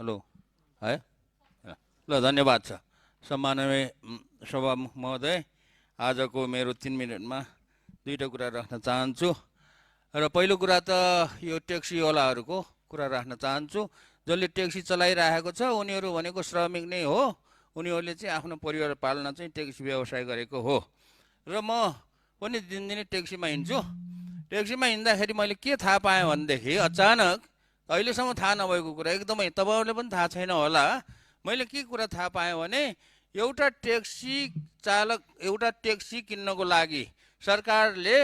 Hello है ल धन्यवाद छ सम्माननीय सभामुख महोदय। आजको मेरो 3 मिनटमा दुईटा कुरा राख्न चाहन्छु र पहिलो कुरा त यो ट्याक्सीवालाहरूको कुरा राख्न चाहन्छु। जसले ट्याक्सी चलाइरहेको छ उनीहरू भनेको श्रमिक नै हो। उनीहरूले चाहिँ आफ्नो परिवार पाल्न चाहिँ ट्याक्सी व्यवसाय गरेको हो र म पनि दिनदिनै ट्याक्सीमा हिँड्छु। ट्याक्सीमा हिँड्दाखेरि मैले के थाहा पाएँ भनेदेखि अचानक अहिलेसम्म थाहा नभएको कुरा एकदमै तपाईँहरूले पनि थाहा छैन होला। मैले के कुरा थाहा पाएँ भने एउटा ट्याक्सी चालक एउटा ट्याक्सी किन्नको लागि सरकारले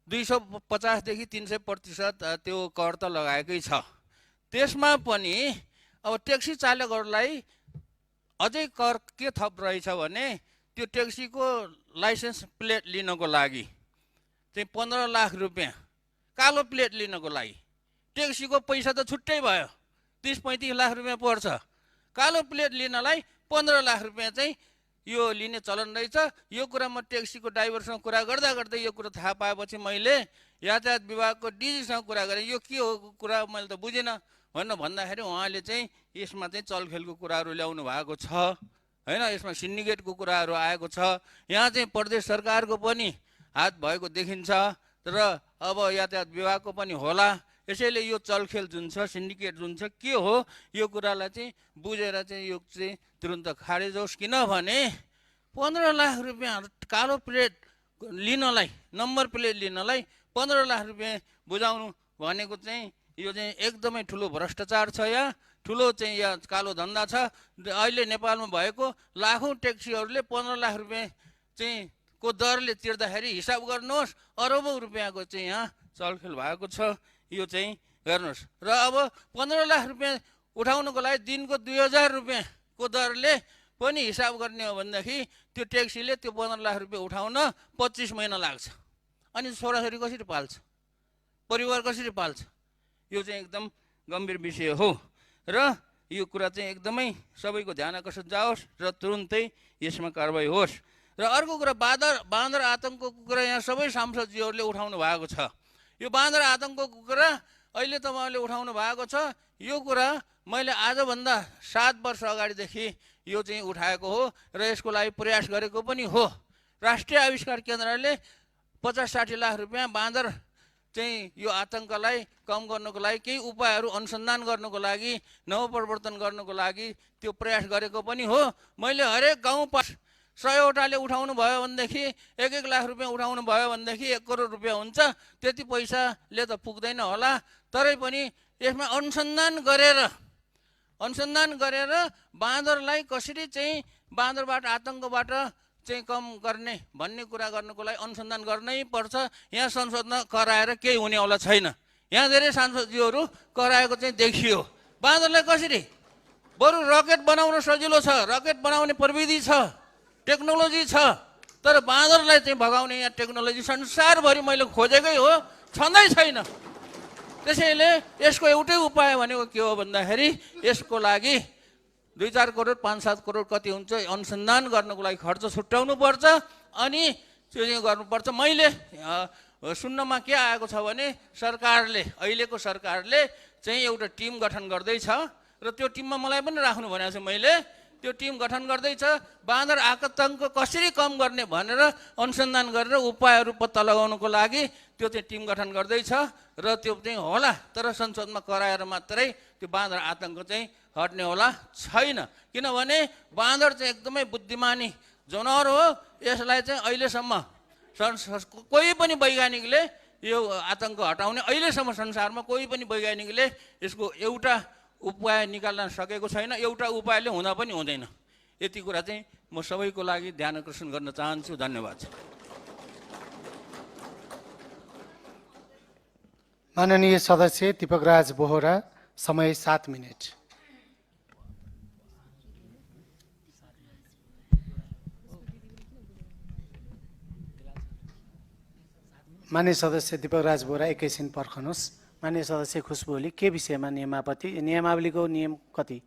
250 देखि 300% त्यो कर त लगाएकै छ। त्यसमा पनि अब ट्याक्सी चालकहरूलाई अझै कर के थप रहेछ भने त्यो ट्याक्सीको लाइसेन्स प्लेट लिनको लागि चाहिँ 15 लाख रुपियाँ, कालो प्लेट लिनको लागि। ट्याक्सीको पैसा त छुट्टै भयो, 30-35 लाख रुपियाँ पर्छ। कालो प्लेट लिनलाई 15 लाख रुपियाँ चाहिँ यो लिने चलन रहेछ। यो कुरा म ट्याक्सीको ड्राइभरसँग कुरा गर्दा गर्दै यो कुरा थाहा पाएपछि मैले यातायात विभागको डिजीसँग कुरा गरेँ। यो के हो कुरा मैले त बुझिनँ भनेर भन्दाखेरि उहाँले चाहिँ यसमा चाहिँ चलखेलको कुराहरू ल्याउनु भएको छ हैन, यसमा सिन्डिकेटको कुराहरू आएको छ। यहाँ चाहिँ प्रदेश सरकारको पनि हात भएको देखिन्छ र अब यातायात विभागको पनि होला। यसैले यो चलखेल जुन छ, सिन्डिकेट जुन छ के हो, यो कुरालाई चाहिँ बुझेर चाहिँ यो चाहिँ तुरुन्त खारेज होस्। किनभने 15 लाख रुपियाँ कालो प्लेट लिनलाई, नम्बर प्लेट लिनलाई 15 लाख रुपियाँ बुझाउनु भनेको चाहिँ यो चाहिँ एकदमै ठुलो भ्रष्टाचार छ। यहाँ ठुलो चाहिँ यहाँ कालो धन्दा छ। अहिले नेपालमा भएको लाखौँ ट्याक्सीहरूले 15 लाख रुपियाँ चाहिँ को दरले तिर्दाखेरि हिसाब गर्नुहोस्, अरबौँ रुपियाँको चाहिँ यहाँ चलखेल भएको छ। यो चाहिँ गर्नुहोस् र अब 15 लाख रुपियाँ उठाउनको लागि दिनको 2000 रुपियाँको दरले पनि हिसाब गर्ने हो भनेदेखि त्यो ट्याक्सीले त्यो 15 लाख रुपियाँ उठाउन 25 महिना लाग्छ। अनि छोराछोरी कसरी पाल्छ, परिवार कसरी पाल्छ? यो चाहिँ एकदम गम्भीर विषय हो र यो कुरा चाहिँ एकदमै सबैको ध्यान आकर्षित जाओस् र तुरुन्तै यसमा कारबाही होस्। र अर्को कुरा बाँदर आतङ्कको कुरा यहाँ सबै सांसदजीहरूले उठाउनु भएको छ। यो बाँदर आतङ्कको कुरा अहिले तपाईँहरूले उठाउनु भएको छ। यो कुरा मैले आजभन्दा 7 वर्ष अगाडिदेखि यो चाहिँ उठाएको हो र यसको लागि प्रयास गरेको पनि हो। राष्ट्रिय आविष्कार केन्द्रले 50-60 लाख रुपियाँ बाँदर चाहिँ यो आतङ्कलाई कम गर्नको लागि केही उपायहरू अनुसन्धान गर्नको लागि, नवप्रवर्तन गर्नको लागि त्यो प्रयास गरेको पनि हो। मैले हरेक गाउँ पास 100वटाले उठाउनु भयो भनेदेखि 1-1 लाख रुपियाँ उठाउनु भयो भनेदेखि 1 करोड रुपियाँ हुन्छ। त्यति पैसाले त पुग्दैन होला, तरै पनि यसमा अनुसन्धान गरेर बाँदरलाई कसरी चाहिँ बाँदरबाट आतङ्कबाट चाहिँ कम गर्ने भन्ने कुरा गर्नको लागि अनुसन्धान गर्नै पर्छ। यहाँ संसदमा कराएर केही हुनेवाला छैन। यहाँ धेरै सांसदजीहरू कराएको चाहिँ देखियो। बाँदरलाई कसरी, बरु रकेट बनाउन सजिलो छ, रकेट बनाउने प्रविधि छ, टेक्नोलोजी छ, तर बाँदरलाई चाहिँ भगाउने यहाँ टेक्नोलोजी संसारभरि मैले खोजेकै हो, छँदै छैन। त्यसैले यसको एउटै उपाय भनेको के हो भन्दाखेरि यसको लागि 2-4 करोड 5-7 करोड कति हुन्छ अनुसन्धान गर्नको लागि खर्च छुट्याउनु पर्छ अनि त्यो चाहिँ गर्नुपर्छ। मैले सुन्नमा के आएको छ भने अहिलेको सरकारले चाहिँ एउटा टिम गठन गर्दैछ र त्यो टिममा मलाई पनि राख्नु भनेको छ। मैले त्यो टिम गठन गर्दैछ, बाँदर आतङ्क कसरी कम गर्ने भनेर अनुसन्धान गरेर उपायहरू पत्ता लगाउनको लागि त्यो चाहिँ टिम गठन गर्दैछ र त्यो चाहिँ होला। तर संसदमा कराएर मात्रै त्यो बाँदर आतङ्क चाहिँ हट्ने होला छैन। किनभने बाँदर चाहिँ एकदमै बुद्धिमानी जनावर हो। यसलाई चाहिँ अहिलेसम्म कोही पनि वैज्ञानिकले यो आतङ्क हटाउने अहिलेसम्म संसारमा कोही पनि वैज्ञानिकले यसको एउटा उपाय निकाल्न सकेको छैन। एउटा उपायले हुँदा पनि हुँदैन। यति कुरा चाहिँ म सबैको लागि ध्यान आकर्षण गर्न चाहन्छु। धन्यवाद। माननीय सदस्य दीपकराज बोहरा, समय 7 मिनट। माननीय सदस्य दीपकराज बोहरा एकैछिन पर्खनुहोस्। माननीय सदस्य खुशबु ओली, के विषयमा नियमावलीको नियम कति?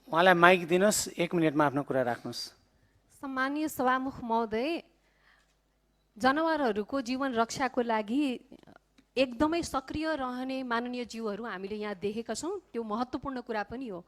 उहाँलाई माइक दिनुहोस्, 1 मिनटमा आफ्नो कुरा राख्नुहोस्। सम्मानीय सभामुख महोदय, जनावरहरूको जीवन रक्षाको लागि एकदमै सक्रिय रहने माननीय ज्यूहरू हामीले यहाँ देखेका छौँ। त्यो महत्त्वपूर्ण कुरा पनि हो।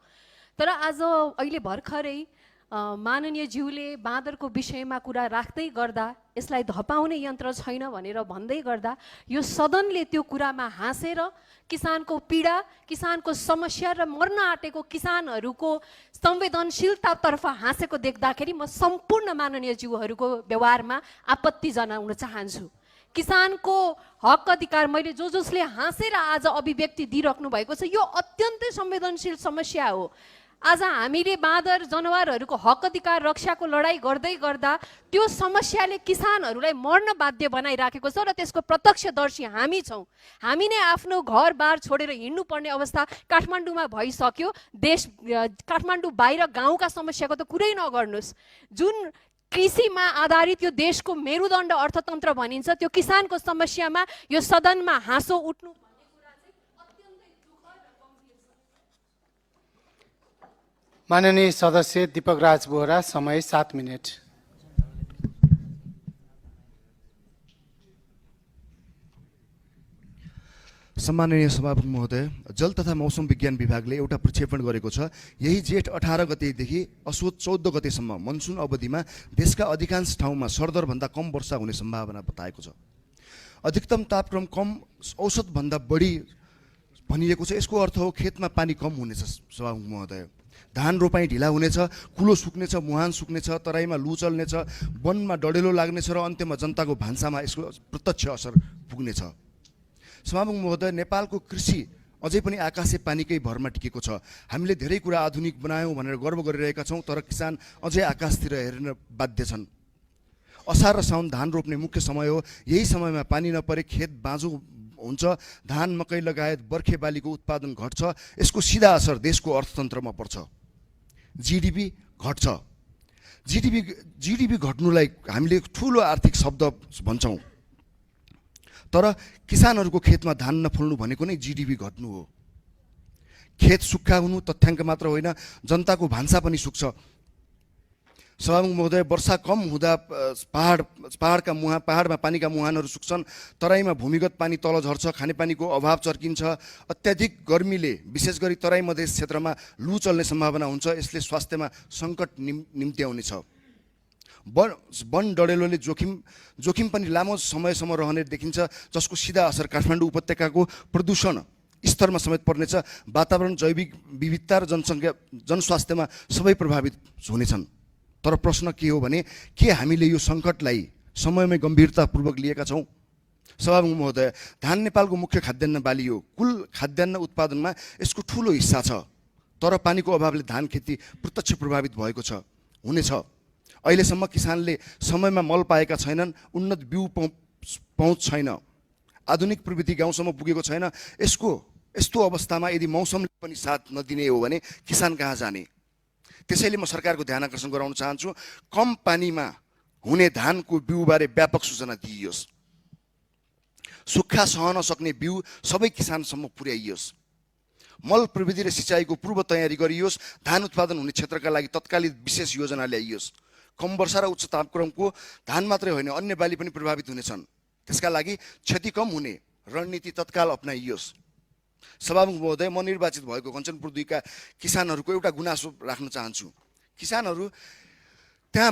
तर आज अहिले भर्खरै माननीय ज्यूले बाँदरको विषयमा कुरा राख्दै गर्दा, यसलाई धपाउने यन्त्र छैन भनेर भन्दै गर्दा यो सदनले त्यो कुरामा हाँसेर किसानको पीडा, किसानको समस्या र मर्न आँटेको किसानहरूको संवेदनशीलतातर्फ हाँसेको देख्दाखेरि म सम्पूर्ण माननीय ज्यूहरूको व्यवहारमा आपत्ति जनाउन चाहन्छु। किसानको हक अधिकार, मैले जसले हाँसेर आज अभिव्यक्ति दिइराख्नु भएको छ, यो अत्यन्तै संवेदनशील समस्या हो। आज हामीले बाँदर जनावरहरूको हक अधिकार रक्षाको लडाइँ गर्दै गर्दा त्यो समस्याले किसानहरूलाई मर्न बाध्य बनाइराखेको छ र त्यसको प्रत्यक्षदर्शी हामी छौँ। हामी नै आफ्नो घरबार छोडेर हिँड्नुपर्ने अवस्था काठमाडौँमा भइसक्यो। काठमाडौँ बाहिर गाउँका समस्याको त कुरै नगर्नुहोस्। जुन कृषिमा आधारित यो देशको मेरुदण्ड अर्थतन्त्र भनिन्छ, त्यो किसानको समस्यामा यो सदनमा हाँसो उठ्नु भन्ने कुरा चाहिँ अत्यन्तै दुःखद र गम्भीर छ। माननीय सदस्य दीपक राज बोहरा, समय 7 मिनट। सम्माननीय सभामुख महोदय, जल तथा मौसम विज्ञान विभागले एउटा प्रक्षेपण गरेको छ। यही जेठ 18 गतेदेखि असोज 14 गतेसम्म मनसुन अवधिमा देशका अधिकांश ठाउँमा सरदरभन्दा कम वर्षा हुने सम्भावना बताएको छ। अधिकतम तापक्रम कम, औसतभन्दा बढी भनिएको छ। यसको अर्थ हो खेतमा पानी कम हुनेछ। सभामुख महोदय, धान रोपाइँ ढिला हुनेछ, कुलो सुक्नेछ, मुहान सुक्नेछ, तराईमा लु चल्नेछ, वनमा डढेलो लाग्नेछ र अन्त्यमा जनताको भान्सामा यसको प्रत्यक्ष असर पुग्नेछ। सभामुख महोदय, नेपालको कृषि अझै पनि आकाशे पानीकै भरमा टिकेको छ। हामीले धेरै कुरा आधुनिक बनायौँ भनेर गर्व गरिरहेका छौँ, तर किसान अझै आकाशतिर हेरेन बाध्य छन्। असार र साउन धान रोप्ने मुख्य समय हो। यही समयमा पानी नपरे खेत बाँझो हुन्छ, धान मकै लगायत बर्खे बालीको उत्पादन घट्छ। यसको सिधा असर देशको अर्थतन्त्रमा पर्छ। जिडिपी घट्छ। जिडिपी घट्नुलाई हामीले ठुलो आर्थिक शब्द भन्छौँ, तर किसानहरूको खेतमा धान नफल्नु भनेको नै जिडिपी घट्नु हो। खेत सुक्खा हुनु तथ्याङ्क मात्र होइन, जनताको भान्सा पनि सुक्छ। सभामुख महोदय, वर्षा कम हुँदा पहाडमा पानीका मुहानहरू सुक्छन्, तराईमा भूमिगत पानी तल झर्छ, खानेपानीको अभाव चर्किन्छ। अत्याधिक गर्मीले विशेष गरी तराई मधेस क्षेत्रमा लु चल्ने सम्भावना हुन्छ। यसले स्वास्थ्यमा सङ्कट निम्त्याउनेछ। वन डढेलोले जोखिम पनि लामो समयसम्म रहने देखिन्छ, जसको सिधा असर काठमाडौँ उपत्यकाको प्रदूषण स्तरमा समेत पर्नेछ। वातावरण, जैविक विविधता र जनस्वास्थ्यमा सबै प्रभावित हुनेछन्। तर प्रश्न के हो भने, के हामीले यो सङ्कटलाई समयमै गम्भीरतापूर्वक लिएका छौँ? सभामुख महोदय, धान नेपालको मुख्य खाद्यान्न बाली हो। कुल खाद्यान्न उत्पादनमा यसको ठुलो हिस्सा छ, तर पानीको अभावले धान खेती प्रत्यक्ष प्रभावित भएको छ, हुनेछ। अहिलेसम्म किसानले समयमा मल पाएका छैनन्, उन्नत बिउ पहुँच छैन, आधुनिक प्रविधि गाउँसम्म पुगेको छैन। यस्तो अवस्थामा यदि मौसमले पनि साथ नदिने हो भने किसान कहाँ जाने? त्यसैले म सरकारको ध्यान आकर्षण गराउन चाहन्छु, कम पानीमा हुने धानको बिउबारे व्यापक सूचना दिइयोस्। सुक्खा सहन सक्ने बिउ सबै किसानसम्म पुर्याइयोस्। मल प्रविधि र सिँचाइको पूर्व तयारी गरियोस्। धान उत्पादन हुने क्षेत्रका लागि तत्कालीन विशेष योजना ल्याइयोस्। कम वर्षा र उच्च तापक्रमको धान मात्रै होइन, अन्य बाली पनि प्रभावित हुनेछन्। त्यसका लागि क्षति कम हुने रणनीति तत्काल अपनाइयोस्। सभामुख महोदय, म निर्वाचित भएको कञ्चनपुर 2 का किसानहरूको एउटा गुनासो राख्न चाहन्छु। किसानहरू त्यहाँ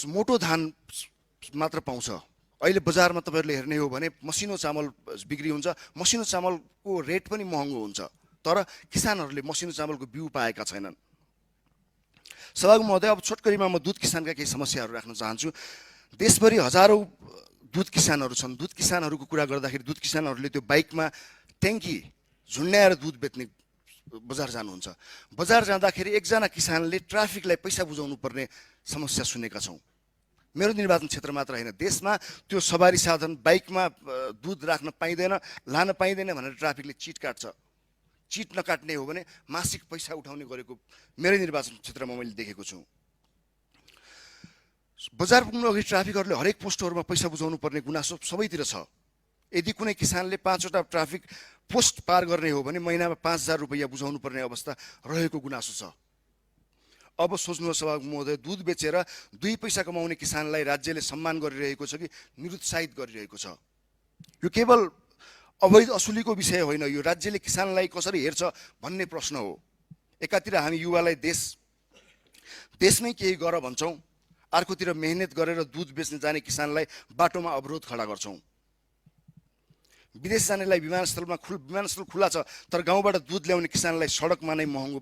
मोटो धान मात्र पाउँछ। अहिले बजारमा तपाईँहरूले हेर्ने हो भने मसिनो चामल बिक्री हुन्छ। मसिनो चामलको रेट पनि महँगो हुन्छ, तर किसानहरूले मसिनो चामलको बिउ पाएका छैनन्। सभामुख महोदय, अब छोटकरीमा म दुध किसानका केही समस्याहरू राख्न चाहन्छु। देशभरि हजारौँ दुध किसानहरू छन्। दुध किसानहरूको कुरा गर्दाखेरि दुध किसानहरूले त्यो बाइकमा ट्याङ्की झुन्ड्याएर दुध बेच्ने बजार जानुहुन्छ। बजार जाँदाखेरि एकजना किसानले ट्राफिकलाई पैसा बुझाउनु पर्ने समस्या सुनेका छौँ। मेरो निर्वाचन क्षेत्र मात्र होइन, देशमा त्यो सवारी साधन बाइकमा दुध राख्न पाइँदैन, लान पाइँदैन भनेर ट्राफिकले चिट काट्छ। चिट नकाट्ने हो भने मासिक पैसा उठाउने गरेको मेरो निर्वाचन क्षेत्रमा मैले देखेको छु। बजार पुग्नु अघि ट्राफिकहरूले हरेक पोस्टहरूमा पैसा बुझाउनु पर्ने गुनासो सबैतिर छ। यदि कुनै किसानले 5वटा ट्राफिक पोस्ट पार गर्ने हो भने महिनामा 5,000 रुपैयाँ बुझाउनु पर्ने अवस्था रहेको गुनासो छ। अब सोच्नुहोस् सभामुख महोदय, दुध बेचेर 2 पैसा कमाउने किसानलाई राज्यले सम्मान गरिरहेको छ कि निरुत्साहित गरिरहेको छ? यो केवल अवैध असुलीको विषय होइन, यो राज्यले किसानलाई कसरी हेर्छ भन्ने प्रश्न हो। एकातिर हामी युवालाई देशमै केही गर भन्छौँ, अर्कोतिर मेहनत गरेर दुध बेच्न जाने किसानलाई बाटोमा अवरोध खडा गर्छौँ। विदेश जानेलाई विमानस्थल खुला छ, तर गाउँबाट दुध ल्याउने किसानलाई सडकमा नै महँगो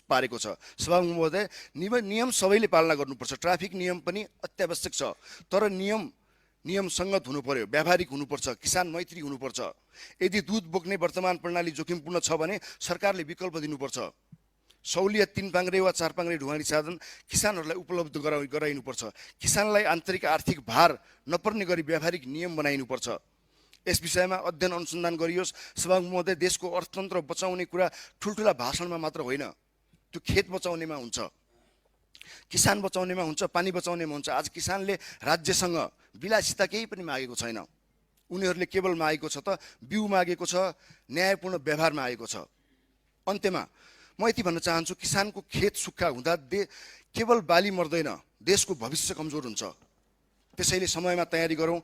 पारेको छ। सभामुख महोदय, नियम सबैले पालना गर्नुपर्छ, ट्राफिक नियम पनि अत्यावश्यक छ, तर नियम सङ्गत हुनु पर्यो, व्यावहारिक हुनुपर्छ, किसान मैत्री हुनुपर्छ। यदि दुध बोक्ने वर्तमान प्रणाली जोखिमपूर्ण छ भने सरकारले विकल्प दिनुपर्छ। सहुलियत 3 पाङ्ग्रे वा 4 पाङ्ग्रे ढुवानी साधन किसानहरूलाई उपलब्ध गराइनुपर्छ। किसानलाई आन्तरिक आर्थिक भार नपर्ने गरी व्यावहारिक नियम बनाइनुपर्छ। यस विषयमा अध्ययन अनुसन्धान गरियोस्। सभामुख महोदय, देशको अर्थतन्त्र बचाउने कुरा ठुल्ठुला भाषणमा मात्र होइन, त्यो खेत बचाउनेमा हुन्छ, किसान बचाउनेमा हुन्छ, पानी बचाउनेमा हुन्छ। आज किसानले राज्यसँग विलासिता केही पनि मागेको छैन, उनीहरूले केवल मागेको छ त बिउ मागेको छ, न्यायपूर्ण व्यवहार मागेको छ। अन्त्यमा म यति भन्न चाहन्छु, किसानको खेत सुक्खा हुँदा केवल बाली मर्दैन, देशको भविष्य कमजोर हुन्छ। त्यसैले समयमा तयारी गरौँ।